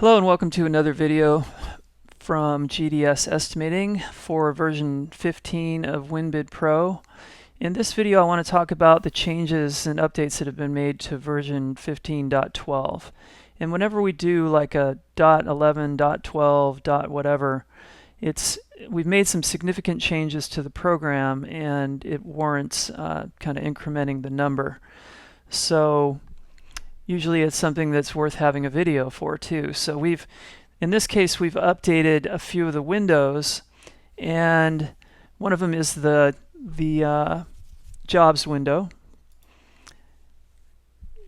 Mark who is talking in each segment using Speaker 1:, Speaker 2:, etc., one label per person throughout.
Speaker 1: Hello and welcome to another video from GDS Estimating for version 15 of WinBidPro. In this video I want to talk about the changes and updates that have been made to version 15.12. And whenever we do like a .11, .12, whatever, we've made some significant changes to the program and it warrants kind of incrementing the number. So usually it's something that's worth having a video for too. So in this case, we've updated a few of the windows, and one of them is the jobs window.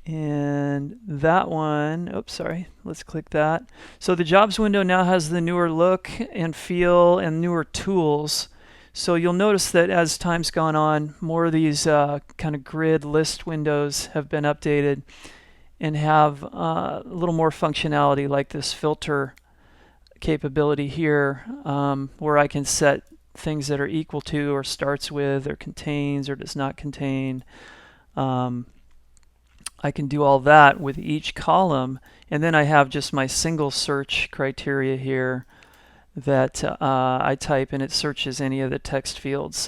Speaker 1: And that one, oops, sorry, let's click that. So the jobs window now has the newer look and feel and newer tools. So you'll notice that as time's gone on, more of these kind of grid list windows have been updated and have a little more functionality, like this filter capability here, where I can set things that are equal to or starts with or contains or does not contain. I can do all that with each column, and then I have just my single search criteria here that I type, and it searches any of the text fields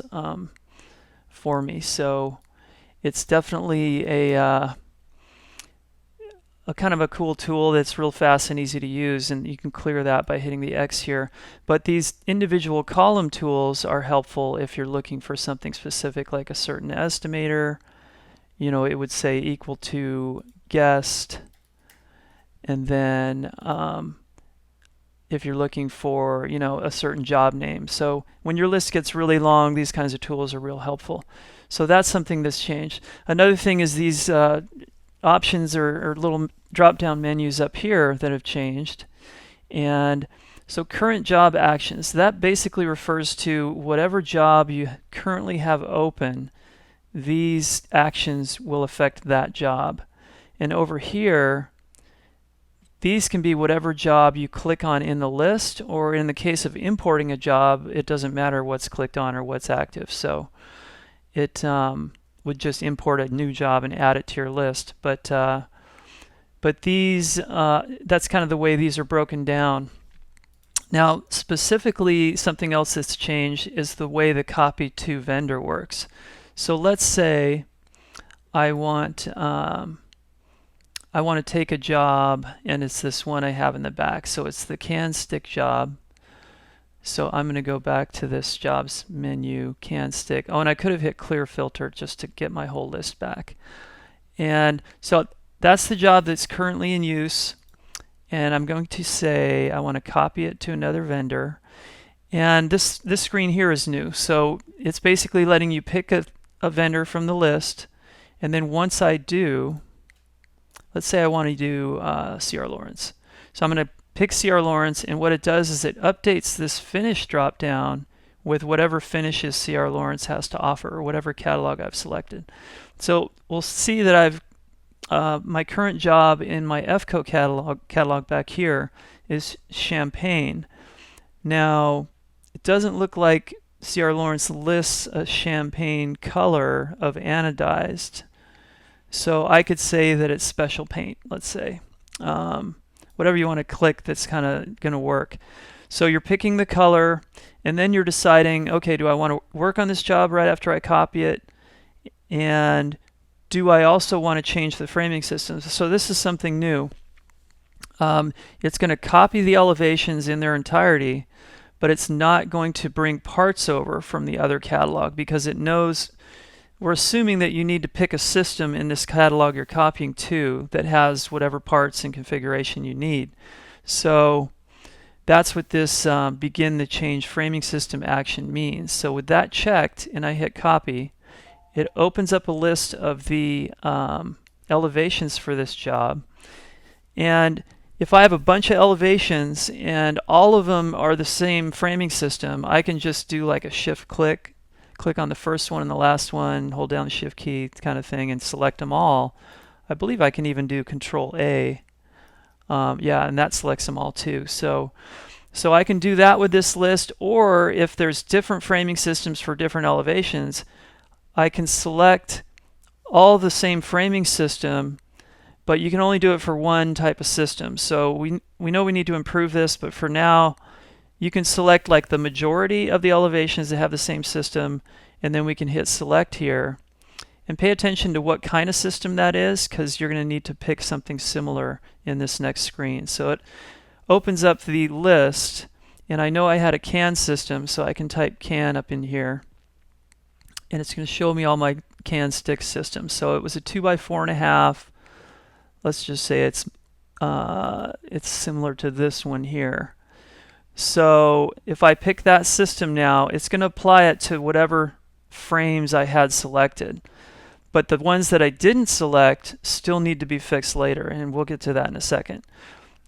Speaker 1: for me. So it's definitely a kind of a cool tool that's real fast and easy to use, and you can clear that by hitting the X here. But these individual column tools are helpful if you're looking for something specific, like a certain estimator. You know, it would say equal to guest, and then if you're looking for, you know, a certain job name. So when your list gets really long, these kinds of tools are real helpful. So that's something that's changed. Another thing is these options or little drop-down menus up here that have changed. And so current job actions, that basically refers to whatever job you currently have open, these actions will affect that job. And over here, these can be whatever job you click on in the list, or in the case of importing a job, it doesn't matter what's clicked on or what's active. So it would just import a new job and add it to your list. But these, that's kind of the way these are broken down. Now, specifically, something else that's changed is the way the copy to vendor works. So let's say I want to take a job, and it's this one I have in the back. So it's the can stick job. So I'm going to go back to this jobs menu, can stick. Oh, and I could have hit clear filter just to get my whole list back. And so that's the job that's currently in use. And I'm going to say I want to copy it to another vendor. And this screen here is new. So it's basically letting you pick a vendor from the list. And then once I do, let's say I want to do C.R. Lawrence. So I'm going to pick C.R. Lawrence, and what it does is it updates this finish drop down with whatever finishes C.R. Lawrence has to offer, or whatever catalog I've selected. So we'll see that I've my current job in my FCO catalog back here is champagne. Now, it doesn't look like C.R. Lawrence lists a champagne color of anodized. So I could say that it's special paint, let's say. Whatever you want to click that's kind of going to work. So you're picking the color, and then you're deciding, okay, do I want to work on this job right after I copy it? And do I also want to change the framing system? So this is something new. It's going to copy the elevations in their entirety, but it's not going to bring parts over from the other catalog, because it knows, we're assuming that you need to pick a system in this catalog you're copying to that has whatever parts and configuration you need. So that's what this begin the change framing system action means. So with that checked and I hit copy, it opens up a list of the elevations for this job. And if I have a bunch of elevations and all of them are the same framing system, I can just do like a shift click on the first one and the last one, hold down the shift key kind of thing, and select them all. I believe I can even do Control A. Yeah, and that selects them all too. So I can do that with this list, or if there's different framing systems for different elevations, I can select all the same framing system, but you can only do it for one type of system. So we know we need to improve this, but for now, you can select like the majority of the elevations that have the same system, and then we can hit select here. And pay attention to what kind of system that is, because you're going to need to pick something similar in this next screen. So it opens up the list, and I know I had a CAN system, so I can type CAN up in here, and it's going to show me all my CAN stick systems. So it was a 2x4.5. Let's just say it's similar to this one here. So if I pick that system now, it's going to apply it to whatever frames I had selected. But the ones that I didn't select still need to be fixed later, and we'll get to that in a second.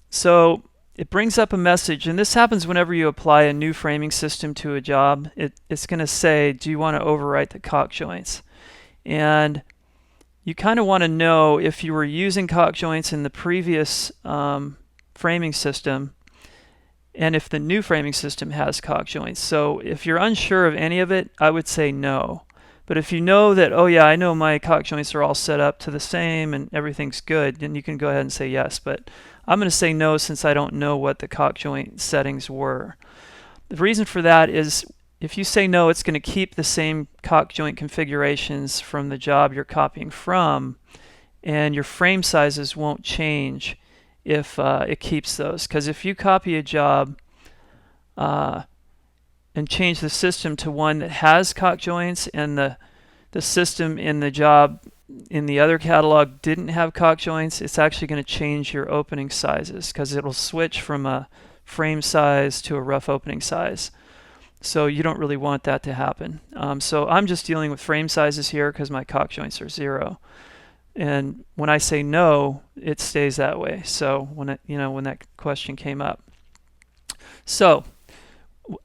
Speaker 1: So it brings up a message, and this happens whenever you apply a new framing system to a job. It's going to say, do you want to overwrite the caulk joints? And you kind of want to know if you were using caulk joints in the previous framing system, and if the new framing system has caulk joints. So if you're unsure of any of it, I would say no. But if you know that, oh yeah, I know my caulk joints are all set up to the same and everything's good, then you can go ahead and say yes. But I'm going to say no since I don't know what the caulk joint settings were. The reason for that is if you say no, it's going to keep the same caulk joint configurations from the job you're copying from, and your frame sizes won't change if it keeps those. Because if you copy a job and change the system to one that has caulk joints, and the system in the job in the other catalog didn't have caulk joints, it's actually going to change your opening sizes, because it'll switch from a frame size to a rough opening size. So you don't really want that to happen. So I'm just dealing with frame sizes here because my caulk joints are 0. And when I say no, it stays that way. So when that question came up. So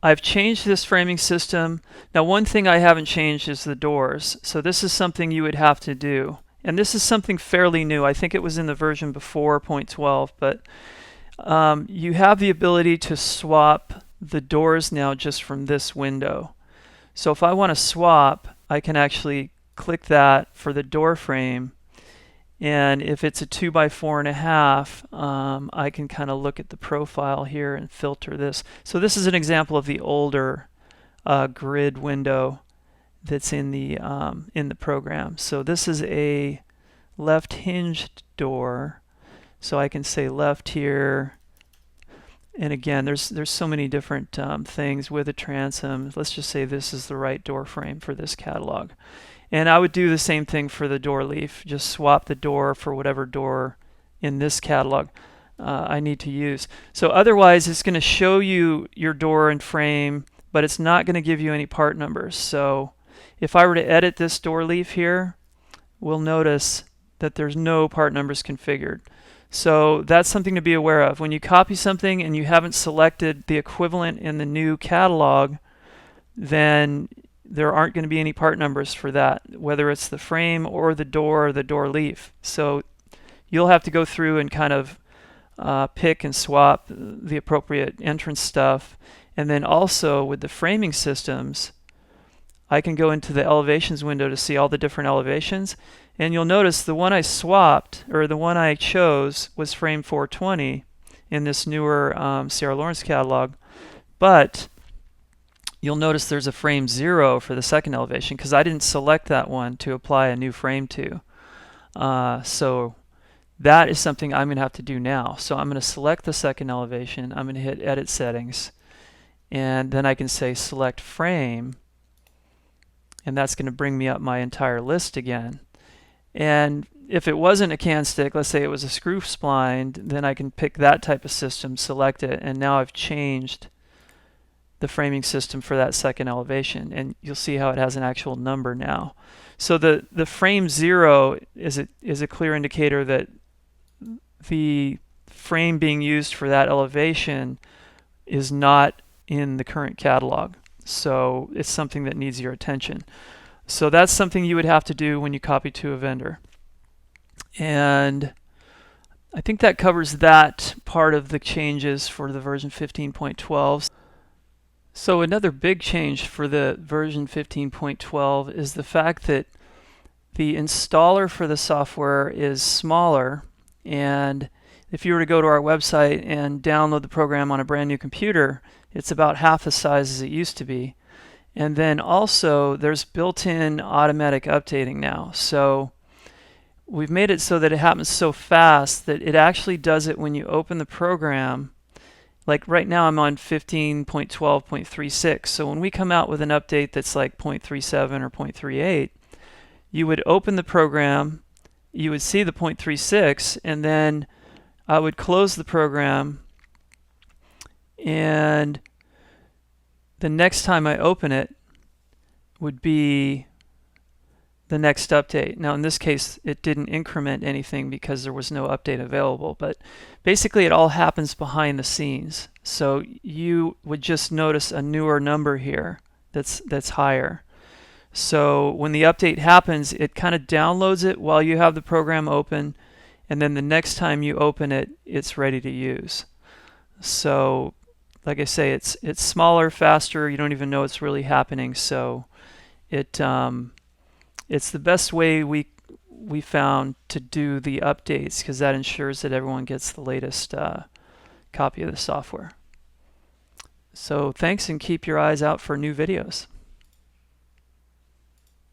Speaker 1: I've changed this framing system. Now, one thing I haven't changed is the doors. So this is something you would have to do. And this is something fairly new. I think it was in the version before 0.12, but you have the ability to swap the doors now just from this window. So if I want to swap, I can actually click that for the door frame. And if it's a 2x4.5, I can kind of look at the profile here and filter this. So this is an example of the older grid window that's in the program. So this is a left hinged door. So I can say left here. And again, there's so many different things with a transom. Let's just say this is the right door frame for this catalog. And I would do the same thing for the door leaf. Just swap the door for whatever door in this catalog I need to use. So otherwise, it's going to show you your door and frame, but it's not going to give you any part numbers. So if I were to edit this door leaf here, we'll notice that there's no part numbers configured. So that's something to be aware of. When you copy something and you haven't selected the equivalent in the new catalog, then there aren't going to be any part numbers for that, whether it's the frame or the door leaf. So you'll have to go through and kind of pick and swap the appropriate entrance stuff. And then also with the framing systems, I can go into the elevations window to see all the different elevations. And you'll notice the one I swapped, or the one I chose, was frame 420 in this newer Sierra Lawrence catalog. But you'll notice there's a frame 0 for the second elevation because I didn't select that one to apply a new frame to. So that is something I'm going to have to do now. So I'm going to select the second elevation. I'm going to hit Edit Settings. And then I can say Select Frame. And that's going to bring me up my entire list again. And if it wasn't a can stick, let's say it was a screw spline, then I can pick that type of system, select it, and now I've changed the framing system for that second elevation. And you'll see how it has an actual number now. So the frame 0 is a clear indicator that the frame being used for that elevation is not in the current catalog. So it's something that needs your attention. So that's something you would have to do when you copy to a vendor. And I think that covers that part of the changes for the version 15.12. So another big change for the version 15.12 is the fact that the installer for the software is smaller. And if you were to go to our website and download the program on a brand new computer, it's about half the size as it used to be. And then also there's built-in automatic updating now. So we've made it so that it happens so fast that it actually does it when you open the program. Like right now I'm on 15.12.36. So when we come out with an update that's like 0.37 or 0.38, you would open the program, you would see the 0.36, and then I would close the program, and the next time I open it would be the next update. Now in this case it didn't increment anything because there was no update available, but basically it all happens behind the scenes. So you would just notice a newer number here that's higher. So when the update happens, it kind of downloads it while you have the program open, and then the next time you open it, it's ready to use. So like I say, it's smaller, faster, you don't even know it's really happening. So it's the best way we found to do the updates, because that ensures that everyone gets the latest copy of the software. So thanks, and keep your eyes out for new videos.